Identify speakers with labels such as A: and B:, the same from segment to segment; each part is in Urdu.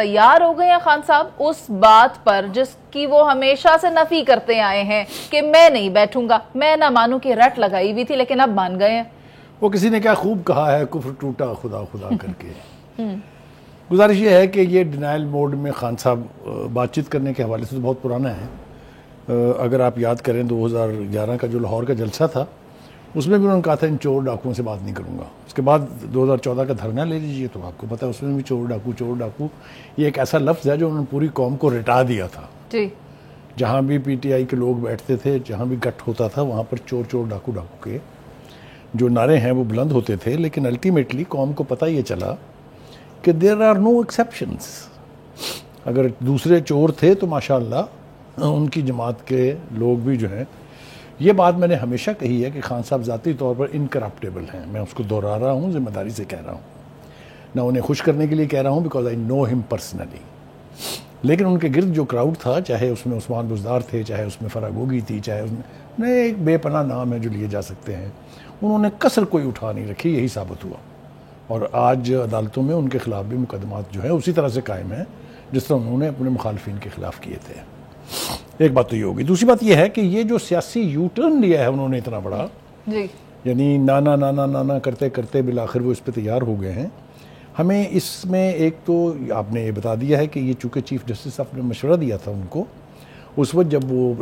A: تیار ہو گئے ہیں خان صاحب اس بات پر جس کی وہ ہمیشہ سے نفی کرتے آئے ہیں کہ میں نہیں بیٹھوں گا، میں نہ مانوں کہ رٹ لگائی ہوئی تھی لیکن اب مان گئے ہیں؟
B: وہ کسی نے کیا خوب کہا ہے، کفر ٹوٹا خدا خدا کر کے۔ گزارش یہ ہے کہ یہ ڈینائل موڈ میں خان صاحب بات چیت کرنے کے حوالے سے تو بہت پرانا ہے۔ اگر آپ یاد کریں 2011 کا جو لاہور کا جلسہ تھا اس میں بھی انہوں نے کہا تھا ان چور ڈاکوؤں سے بات نہیں کروں گا۔ اس کے بعد 2014 کا دھرنا لے لیجیے تو آپ کو پتہ ہے اس میں بھی چور ڈاکو یہ ایک ایسا لفظ ہے جو انہوں نے پوری قوم کو رٹا دیا تھا۔
A: جی،
B: جہاں بھی پی ٹی آئی کے لوگ بیٹھتے تھے، جہاں بھی گٹ ہوتا تھا، وہاں پر چور ڈاکو کے جو نعرے ہیں وہ بلند ہوتے تھے، لیکن الٹیمیٹلی قوم کو پتہ یہ چلا کہ دیر آر نو ایکسیپشنز۔ اگر دوسرے چور تھے تو ماشاءاللہ ان کی جماعت کے لوگ بھی جو ہیں، یہ بات میں نے ہمیشہ کہی ہے کہ خان صاحب ذاتی طور پر انکرپٹیبل ہیں، میں اس کو دہرا رہا ہوں، ذمہ داری سے کہہ رہا ہوں، نہ انہیں خوش کرنے کے لیے کہہ رہا ہوں بیکاز آئی نو ہم پرسنلی۔ لیکن ان کے گرد جو کراؤڈ تھا، چاہے اس میں عثمان بزدار تھے، چاہے اس میں فرح گوگی تھی، چاہے اس میں ایک بے پناہ نام ہے جو لیے جا سکتے ہیں، انہوں نے کسر کوئی اٹھا نہیں رکھی، یہی ثابت ہوا۔ اور آج عدالتوں میں ان کے خلاف بھی مقدمات جو ہیں اسی طرح سے قائم ہیں جس طرح انہوں نے اپنے مخالفین کے خلاف کیے تھے۔ ایک بات تو یہ ہوگی۔ دوسری بات یہ ہے کہ یہ جو سیاسی یو ٹرن لیا ہے انہوں نے اتنا بڑا،
A: جی،
B: یعنی نانا کرتے کرتے بالآخر وہ اس پہ تیار ہو گئے ہیں۔ ہمیں اس میں ایک تو آپ نے یہ بتا دیا ہے کہ یہ چونکہ چیف جسٹس صاحب نے مشورہ دیا تھا ان کو اس وقت جب وہ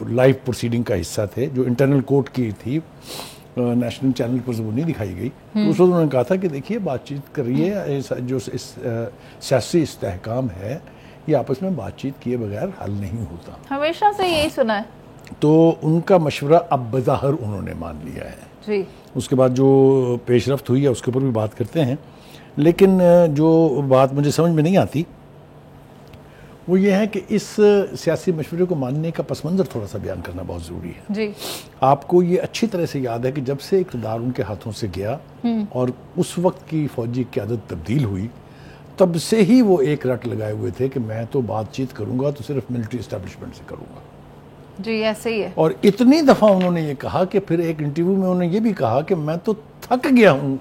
B: لائیو پروسیڈنگ کا حصہ تھے، جو انٹرنل کورٹ کی تھی، نیشنل چینل پر وہ نہیں دکھائی گئی، تو اس وقت انہوں نے کہا تھا کہ دیکھیے بات چیت کریے، جو سیاسی استحکام ہے یہ آپس میں بات چیت کیے بغیر حل نہیں ہوتا۔
A: ہمیشہ سے یہی سنا ہے۔
B: تو ان کا مشورہ اب بظاہر انہوں نے مان لیا ہے۔
A: جی،
B: اس کے بعد جو پیش رفت ہوئی ہے اس کے اوپر بھی بات کرتے ہیں، لیکن جو بات مجھے سمجھ میں نہیں آتی وہ یہ ہے کہ اس سیاسی مشورے کو ماننے کا پس منظر تھوڑا سا بیان کرنا بہت ضروری ہے۔
A: جی،
B: آپ کو یہ اچھی طرح سے یاد ہے کہ جب سے اقتدار ان کے ہاتھوں سے گیا اور اس وقت کی فوجی قیادت تبدیل ہوئی، تب سے ہی وہ ایک رٹ لگائے ہوئے تھے کہ میں تو بات چیت کروں گا تو صرف ملٹری اسٹیبلشمنٹ سے کروں گا۔
A: جی، ایسے ہی ہے۔
B: اور اتنی دفعہ انہوں نے یہ کہا کہ پھر ایک انٹرویو میں انہوں نے یہ بھی کہا کہ میں تو تھک گیا ہوں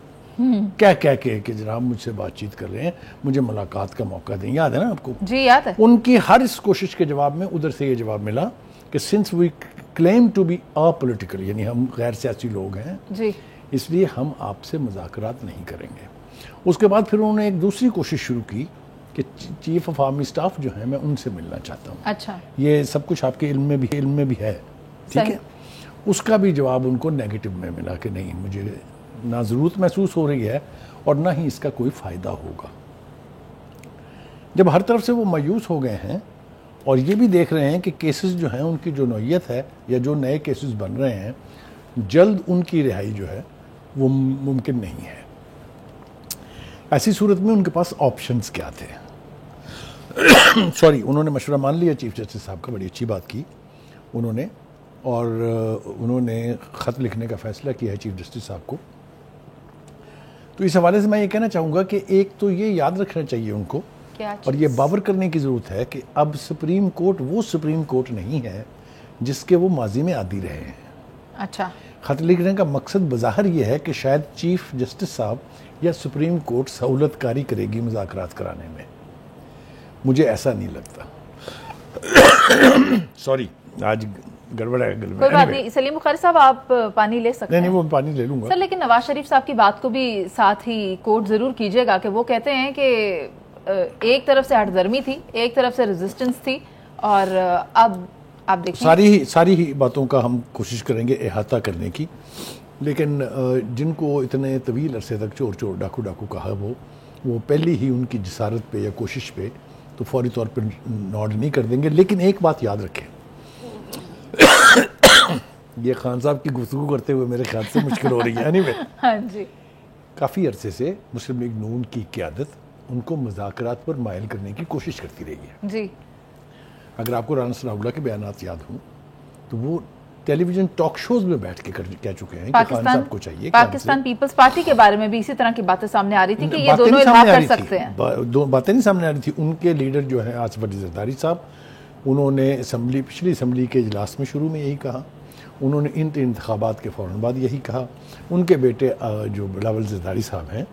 B: کہہ کے کہ جناب مجھ سے بات چیت کر رہے ہیں، مجھے ملاقات کا موقع دیں۔ یاد ہے نا آپ کو؟
A: جی، یاد ہے۔
B: ان کی ہر اس کوشش کے جواب میں ادھر سے یہ جواب ملا کہ since we claim to be apolitical, یعنی ہم غیر سیاسی لوگ ہیں،
A: جی،
B: اس لیے ہم آپ سے مذاکرات نہیں کریں گے۔ اس کے بعد پھر انہوں نے ایک دوسری کوشش شروع کی کہ چیف آف آرمی سٹاف جو ہیں میں ان سے ملنا چاہتا ہوں۔
A: اچھا،
B: یہ سب کچھ آپ کے علم میں بھی ہے، ٹھیک ہے؟ اس کا بھی جواب ان کو نیگیٹو میں ملا کہ نہیں، مجھے نہ ضرورت محسوس ہو رہی ہے اور نہ ہی اس کا کوئی فائدہ ہوگا۔ جب ہر طرف سے وہ مایوس ہو گئے ہیں اور یہ بھی دیکھ رہے ہیں کہ کیسز جو ہیں ان کی جو نوعیت ہے یا جو نئے کیسز بن رہے ہیں، جلد ان کی رہائی جو ہے وہ ممکن نہیں ہے، ایسی صورت میں ان کے پاس آپشنز کیا تھے؟ انہوں نے مشورہ مان لیا چیف جسٹس صاحب کا، بڑی اچھی بات کی انہوں نے، اور انہوں نے خط لکھنے کا فیصلہ کیا ہے چیف جسٹس صاحب کو۔ تو اس حوالے سے میں یہ کہنا چاہوں گا کہ ایک تو یہ یاد رکھنا چاہیے ان کو اور یہ باور کرنے کی ضرورت ہے کہ اب سپریم کورٹ وہ سپریم کورٹ نہیں ہے جس کے وہ ماضی میں عادی رہے ہیں۔
A: اچھا،
B: خط لکھنے کا مقصد بظاہر یہ ہے کہ شاید چیف جسٹس صاحب یا سپریم کورٹ سہولت کاری کرے گی مذاکرات کرانے میں، مجھے ایسا نہیں لگتا۔ سوری، آج گڑبڑ ہے۔
A: کوئی بات نہیں، سلیم بخاری صاحب آپ پانی لے سکتے ہیں۔
B: نہیں، وہ پانی لے لوں گا
A: سر، لیکن نواز شریف صاحب کی بات کو بھی ساتھ ہی کوٹ ضرور کیجئے گا کہ وہ کہتے ہیں کہ ایک طرف سے ہٹ درمی تھی، ایک طرف سے ریزسٹنس تھی، اور اب آپ دیکھیں
B: ساری ہی باتوں کا ہم کوشش کریں گے احاطہ کرنے کی، لیکن جن کو اتنے طویل عرصے تک چور ڈاکو کہا، وہ پہلی ہی ان کی جسارت پہ یا کوشش پہ تو فوری طور پر نوڈ نہیں کر دیں گے۔ لیکن ایک بات یاد رکھیں، یہ خان صاحب کی گفتگو کرتے ہوئے میرے خیال سے مشکل ہو رہی ہے، anyway،
A: ہاں جی،
B: کافی عرصے سے مسلم لیگ نون کی قیادت ان کو مذاکرات پر مائل کرنے کی کوشش کرتی رہی ہے۔
A: جی،
B: اگر آپ کو رانا ثناء اللہ کے بیانات یاد ہوں تو وہ ٹیلی ویژن ٹاک شوز میں بیٹھ کے کہہ چکے ہیں کہ خان صاحب کو چاہیے
A: پاکستان پیپلز پارٹی کے بارے میں بھی اسی طرح کی باتیں سامنے آ رہی تھی کہ یہ دونوں الحاق کر سکتے ہیں۔
B: باتیں نہیں سامنے آ رہی تھی، ان کے لیڈر جو ہیں آصف علی زرداری صاحب، انہوں نے پچھلی اسمبلی کے اجلاس میں شروع میں یہی کہا، انہوں نے انتخابات کے فوراً بعد یہی کہا، ان کے بیٹے جو بلاول زرداری صاحب ہیں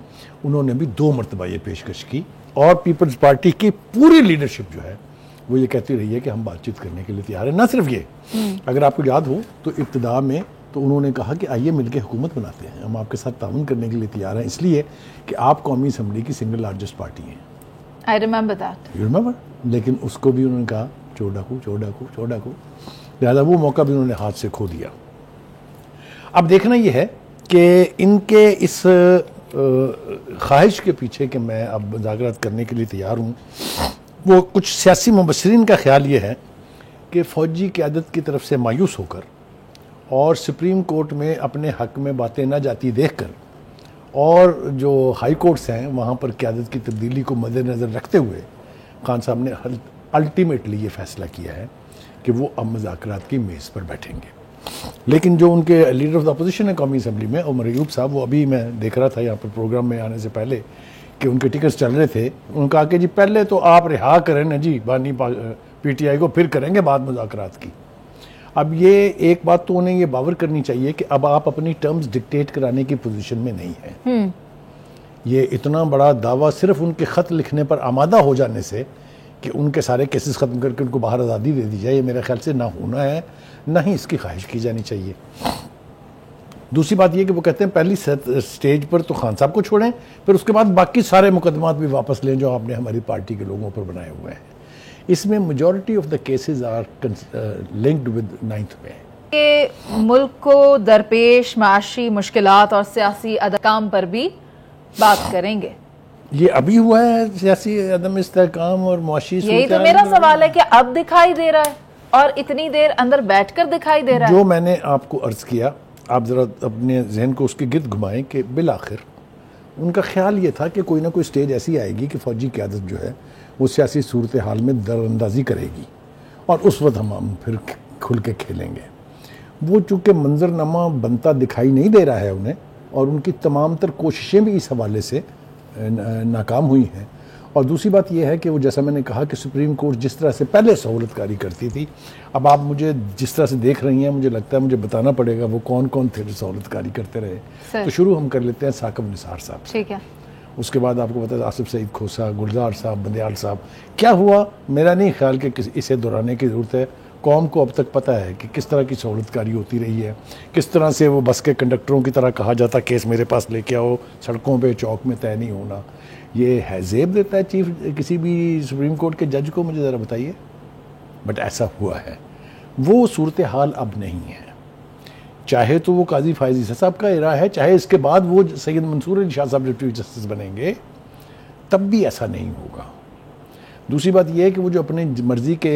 B: انہوں نے بھی 2 مرتبہ یہ پیشکش کی اور پیپلز پارٹی کی پوری لیڈرشپ جو ہے وہ یہ کہتی رہی ہے کہ ہم بات چیت کرنے کے لیے تیار ہیں. نہ صرف یہ, اگر آپ کو یاد ہو تو ابتدا میں تو انہوں نے کہا کہ آئیے مل کے حکومت بناتے ہیں, ہم آپ کے ساتھ تعاون کرنے کے لیے تیار ہیں, اس لیے کہ آپ قومی اسمبلی کی سنگل لارجسٹ پارٹی ہیں.
A: I remember that.
B: You remember? لیکن اس کو بھی انہوں نے کہا چور ڈاکو, لہٰذا وہ موقع بھی انہوں نے ہاتھ سے کھو دیا. اب دیکھنا یہ ہے کہ ان کے اس خواہش کے پیچھے کہ میں اب مذاکرات کرنے کے لیے تیار ہوں, وہ کچھ سیاسی مبصرین کا خیال یہ ہے کہ فوجی قیادت کی طرف سے مایوس ہو کر اور سپریم کورٹ میں اپنے حق میں باتیں نہ جاتی دیکھ کر اور جو ہائی کورٹس ہیں وہاں پر قیادت کی تبدیلی کو مد نظر رکھتے ہوئے خان صاحب نے الٹیمیٹلی یہ فیصلہ کیا ہے کہ وہ اب مذاکرات کی میز پر بیٹھیں گے. لیکن جو ان کے لیڈر آف دا اپوزیشن ہے قومی اسمبلی میں, عمر ایوب صاحب, وہ ابھی میں دیکھ رہا تھا یہاں پر پروگرام میں آنے سے پہلے کہ ان کے ٹکٹس چل رہے تھے, انہوں نے کہا کہ جی پہلے تو آپ رہا کریں نا جی بانی پی ٹی آئی کو, پھر کریں گے بعد مذاکرات کی. اب یہ ایک بات تو انہیں یہ باور کرنی چاہیے کہ اب آپ اپنی ٹرمز ڈکٹیٹ کرانے کی پوزیشن میں نہیں ہیں. یہ اتنا بڑا دعویٰ صرف ان کے خط لکھنے پر آمادہ ہو جانے سے کہ ان کے سارے کیسز ختم کر کے ان کو باہر آزادی دے دی جائے, یہ میرے خیال سے نہ ہونا ہے, نہ ہی اس کی خواہش کی جانی چاہیے. دوسری بات یہ کہ وہ کہتے ہیں پہلی سٹیج پر تو خان صاحب کو چھوڑیں, پھر اس کے بعد باقی سارے مقدمات بھی واپس لیں جو آپ نے ہماری پارٹی کے لوگوں پر بنائے ہوئے ہیں. اس میں majority of the cases are linked with 9th میں.
A: کہ ملک کو درپیش معاشی مشکلات اور سیاسی عدم پر بھی بات کریں گے.
B: یہ ابھی ہوا ہے سیاسی عدم استحکام اور معاشی,
A: یہی تو میرا سوال ہے کہ اب دکھائی دے رہا ہے اور اتنی دیر اندر بیٹھ کر دکھائی دے رہا ہے.
B: جو میں نے آپ کو عرض کیا, آپ ذرا اپنے ذہن کو اس کے گرد گھمائیں کہ بالآخر ان کا خیال یہ تھا کہ کوئی نہ کوئی سٹیج ایسی آئے گی کہ فوجی قیادت جو ہے وہ سیاسی صورتحال میں در اندازی کرے گی اور اس وقت ہم پھر کھل کے کھیلیں گے. وہ چونکہ منظرنامہ بنتا دکھائی نہیں دے رہا ہے انہیں, اور ان کی تمام تر کوششیں بھی اس حوالے سے ناکام ہوئی ہیں. اور دوسری بات یہ ہے کہ وہ جیسا میں نے کہا کہ سپریم کورٹ جس طرح سے پہلے سہولت کاری کرتی تھی, اب آپ مجھے جس طرح سے دیکھ رہی ہیں مجھے لگتا ہے مجھے بتانا پڑے گا وہ کون کون تھے جو سہولت کاری کرتے رہے. تو شروع ہم کر لیتے ہیں ثاقب نثار صاحب.
A: ٹھیک ہے.
B: اس کے بعد آپ کو پتا ہے آصف سعید کھوسا, گلزار صاحب, بندیال صاحب. کیا ہوا, میرا نہیں خیال کہ اسے دہرانے کی ضرورت ہے. قوم کو اب تک پتہ ہے کہ کس طرح کی سہولت کاری ہوتی رہی ہے, کس طرح سے وہ بس کے کنڈکٹروں کی طرح کہا جاتا کیس میرے پاس لے کے آؤ, سڑکوں پہ چوک میں طے نہیں ہونا. یہ ہے زیب دیتا ہے چیف کسی بھی سپریم کورٹ کے جج کو, مجھے ذرا بتائیے. بٹ ایسا ہوا ہے, وہ صورتحال اب نہیں ہے. چاہے تو وہ قاضی فائز عیسیٰ صاحب کا ارادہ ہے, چاہے اس کے بعد وہ سید منصور علی شاہ صاحب ڈپٹی جسٹس بنیں گے, تب بھی ایسا نہیں ہوگا. دوسری بات یہ ہے کہ وہ جو اپنی مرضی کے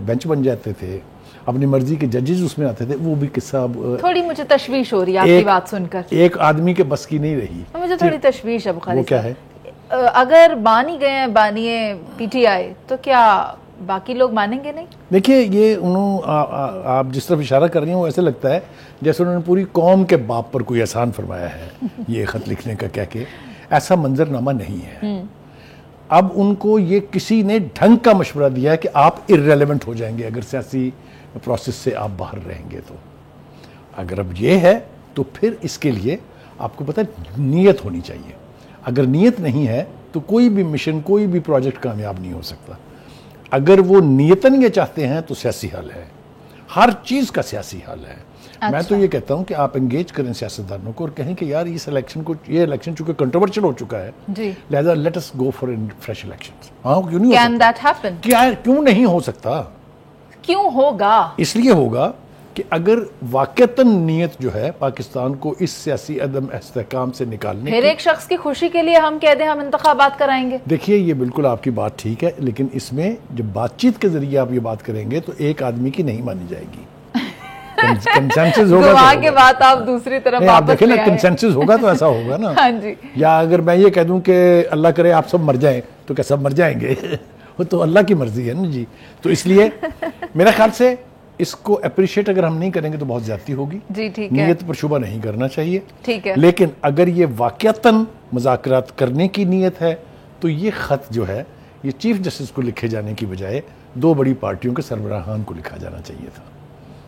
B: بینچ بن جاتے تھے, اپنی مرضی کے ججز اس میں آتے تھے, وہ بھی قصہ
A: تھوڑی مجھے تشویش ہو رہی ہے آپ کی بات سن کر.
B: ایک آدمی کے بس کی نہیں رہی.
A: مجھے تھوڑی تشویش ہے بخاری.
B: وہ کیا ہے؟
A: اگر بانی گئے ہیں بانیے پی ٹی آئی, تو کیا باقی لوگ مانیں گے نہیں؟
B: دیکھیے یہ آپ جس طرف اشارہ کر رہی ہیں وہ ایسے لگتا ہے جیسے انہوں نے پوری قوم کے باپ پر کوئی احسان فرمایا ہے یہ خط لکھنے کا کہہ کے. ایسا منظرنامہ نہیں ہے. اب ان کو یہ کسی نے ڈھنگ کا مشورہ دیا ہے کہ آپ ارریلیونٹ ہو جائیں گے اگر سیاسی پروسیس سے آپ باہر رہیں گے. تو اگر اب یہ ہے تو پھر اس کے لیے آپ کو پتہ نیت ہونی چاہیے. اگر نیت نہیں ہے تو کوئی بھی مشن, کوئی بھی پروجیکٹ کامیاب نہیں ہو سکتا. اگر وہ نیتاً یہ چاہتے ہیں تو سیاسی حل ہے, ہر چیز کا سیاسی حل ہے. میں تو یہ کہتا ہوں کہ آپ انگیج کریں سیاستدانوں کو اور کہیں کہ یار یہ الیکشن چونکہ کنٹروورشل ہو چکا ہے, لہذا let us go for fresh elections. ہاں کیوں نہیں ہو سکتا؟ کیوں نہیں ہو سکتا؟
A: کیوں ہوگا؟ اس
B: لیے ہوگا کہ اگر واقعتاً نیت جو ہے پاکستان کو اس سیاسی عدم استحکام سے نکالنے,
A: پھر ایک شخص کی خوشی کے لیے ہم کہہ دیں ہم انتخابات کرائیں گے.
B: دیکھیے یہ بالکل آپ کی بات ٹھیک ہے, لیکن اس میں جب بات چیت کے ذریعے آپ یہ بات کریں گے تو ایک آدمی کی نہیں مانی جائے گی. کنسنسس ہوگا
A: دعا کے بعد آپ دوسری طرف
B: آپ دیکھیں نا, کنسنسس ہوگا تو ایسا ہوگا نا.
A: ہاں جی.
B: یا اگر میں یہ کہہ دوں کہ اللہ کرے آپ سب مر جائیں تو کیا سب مر جائیں گے؟ وہ تو اللہ کی مرضی ہے نا جی. تو اس لیے میرا خیال سے اس کو اپریشیٹ اگر ہم نہیں کریں گے تو بہت زیادتی ہوگی.
A: جی ٹھیک ہے,
B: نیت پر شبہ نہیں کرنا چاہیے.
A: ٹھیک ہے.
B: لیکن اگر یہ واقعتاً مذاکرات کرنے کی نیت ہے تو یہ خط جو ہے یہ چیف جسٹس کو لکھے جانے کی بجائے دو بڑی پارٹیوں کے سربراہان کو لکھا جانا چاہیے تھا.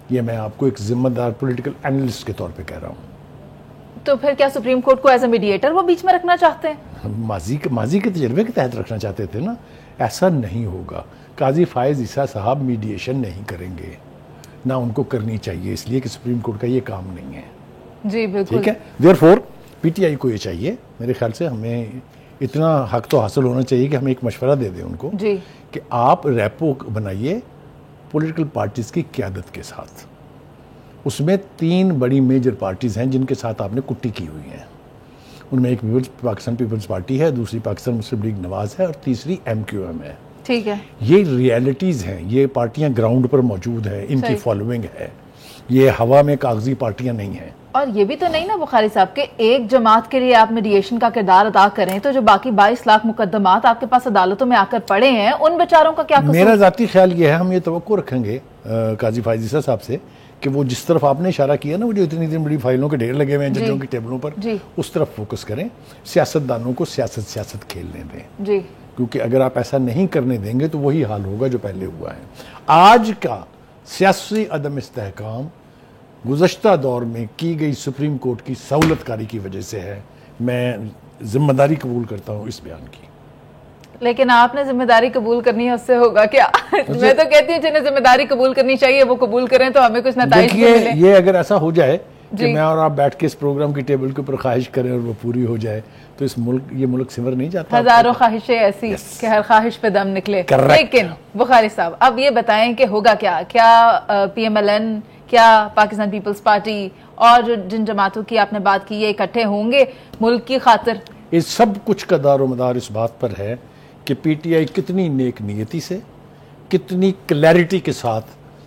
B: یہ میں آپ کو ایک ذمہ دار پولیٹیکل اینالسٹ کے طور پہ کہہ رہا ہوں.
A: تو پھر کیا سپریم کورٹ کو ایز اے میڈیٹر وہ بیچ میں رکھنا چاہتے ہیں؟
B: ماضی کے تجربے کے تحت رکھنا چاہتے تھے نا. ایسا نہیں ہوگا. قاضی فائز عیسیٰ صاحب میڈیشن نہیں کریں گے, نہ ان کو کرنی چاہیے, اس لیے کہ سپریم کورٹ کا یہ کام نہیں ہے.
A: جی بالکل.
B: ٹھیک ہے. دیئرفور پی ٹی آئی کو یہ چاہیے, میرے خیال سے ہمیں اتنا حق تو حاصل ہونا چاہیے کہ ہمیں ایک مشورہ دے دیں ان کو
A: جی
B: کہ آپ ریپو بنائیے پولیٹیکل پارٹیز کی قیادت کے ساتھ. اس میں 3 بڑی میجر پارٹیز ہیں جن کے ساتھ آپ نے کٹی کی ہوئی ہیں. ان میں ایک پاکستان پیپلز پارٹی ہے, دوسری پاکستان مسلم لیگ نواز ہے, اور تیسری MQM ہے.
A: ٹھیک ہے.
B: یہ ریئلٹیز ہیں, یہ پارٹیاں گراؤنڈ پر موجود ہیں, ان کی
A: صحیح.
B: فالوئنگ ہے, یہ ہوا میں کاغذی پارٹیاں نہیں ہیں.
A: اور یہ بھی تو نہیں نا بخاری صاحب کہ ایک جماعت کے لیے آپ میڈیشن کا کردار ادا کریں تو جو باقی 22 لاکھ مقدمات آپ کے پاس عدالتوں میں آ کر پڑے ہیں ان بیچاروں کا کیا قصور؟
B: میرا ذاتی خیال یہ ہے, ہم یہ توقع رکھیں گے قاضی فائز عیسیٰ صاحب سے کہ وہ جس طرف آپ نے اشارہ کیا نا, وہ جو اتنی بڑی فائلوں کے ڈھیر لگے ہوئے ہیں ججوں کی ٹیبلوں پر, اس طرف فوکس کریں. سیاستدانوں کو سیاست کھیلنے دیں.
A: جی.
B: کیونکہ اگر آپ ایسا نہیں کرنے دیں گے تو وہی حال ہوگا جو پہلے ہوا ہے. آج کا سیاسی عدم استحکام گزشتہ دور میں کی گئی سپریم کورٹ کی سہولت کاری کی وجہ سے ہے. میں ذمہ داری قبول کرتا ہوں اس بیان کی.
A: لیکن آپ نے ذمہ داری قبول کرنی ہے, اس سے ہوگا کیا؟ میں تو کہتی ہوں جنہیں ذمہ داری قبول کرنی چاہیے وہ قبول کریں تو ہمیں کچھ نتائج ملے.
B: یہ اگر ایسا ہو جائے کہ میں اور آپ بیٹھ کے اس پروگرام کی ٹیبل کے اوپر خواہش کریں اور وہ پوری ہو جائے تو یہ ملک سمر نہیں جاتا.
A: ہزاروں خواہشیں ایسی کہ ہر خواہش پہ دم نکلے. لیکن بخاری صاحب اب یہ بتائیں کہ ہوگا کیا PMLN, کیا پاکستان پیپلز پارٹی اور جن جماعتوں کی آپ نے بات کی یہ اکٹھے ہوں گے ملک کی خاطر؟
B: اس سب کچھ کا دار و مدار اس بات پر ہے کہ پی ٹی آئی کتنی نیک نیتی سے, کتنی کلیئرٹی کے ساتھ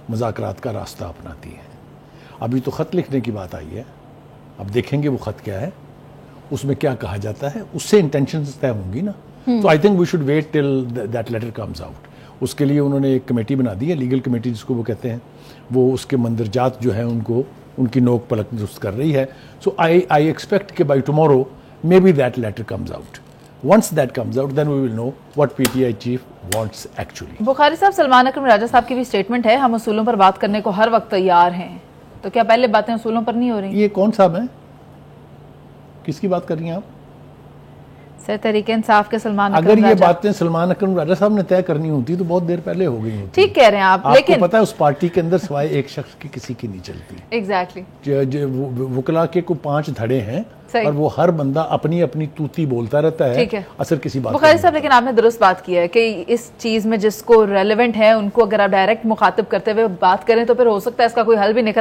B: مذاکرات کا راستہ اپناتی ہے. ابھی تو خط لکھنے کی بات آئی ہے, اب دیکھیں گے وہ خط کیا ہے, اس میں کیا کہا جاتا ہے, اس سے انٹینشنز طے ہوں گی نا. تو I think we should wait till that letter comes out. اس کے لیے انہوں نے ایک کمیٹی بنا دی ہے, لیگل کمیٹی جس کو وہ کہتے ہیں, وہ اس کے مندرجات جو ہیں ان کی نوک پلک درست کر رہی ہے. سو آئی ایکسپیکٹ کہ by tomorrow may be that letter comes out. Once that comes out, then we will know what PTI chief wants actually.
A: بخاری صاحب, سلمان اکرم راجہ صاحب کی بھی سٹیٹمنٹ ہے, ہم اصولوں پر بات کرنے کو ہر وقت تیار ہیں. تو کیا پہلے باتیں اصولوں پر نہیں ہو رہی؟
B: یہ کون صاحب ہیں, کس کی بات کر رہی ہیں آپ؟
A: سر تحریک انصاف کے سلمان اکرم
B: اگر یہ
A: راجہ.
B: باتیں سلمان اکرم راجہ صاحب نے طے کرنی ہوتی تو بہت دیر پہلے ہو گئی ہوتی.
A: ٹھیک کہہ رہے ہیں آپ,
B: لیکن
A: لیکن
B: آپ کو پتا ہے اس پارٹی کے اندر سوائے ایک شخص کی کسی کی نہیں چلتی.
A: ایگزیکٹلی.
B: وکلا کے کو 5 دھڑے ہیں اور وہ ہر بندہ اپنی اپنی توتی بولتا رہتا ہے, اثر کسی بات.
A: بخاری صاحب لیکن آپ نے درست بات کی ہے کہ اس چیز میں جس کو ریلیونٹ ہے ان کو اگر آپ ڈائریکٹ مخاطب کرتے ہوئے بات کریں تو پھر ہو سکتا ہے اس کا کوئی حل بھی نکل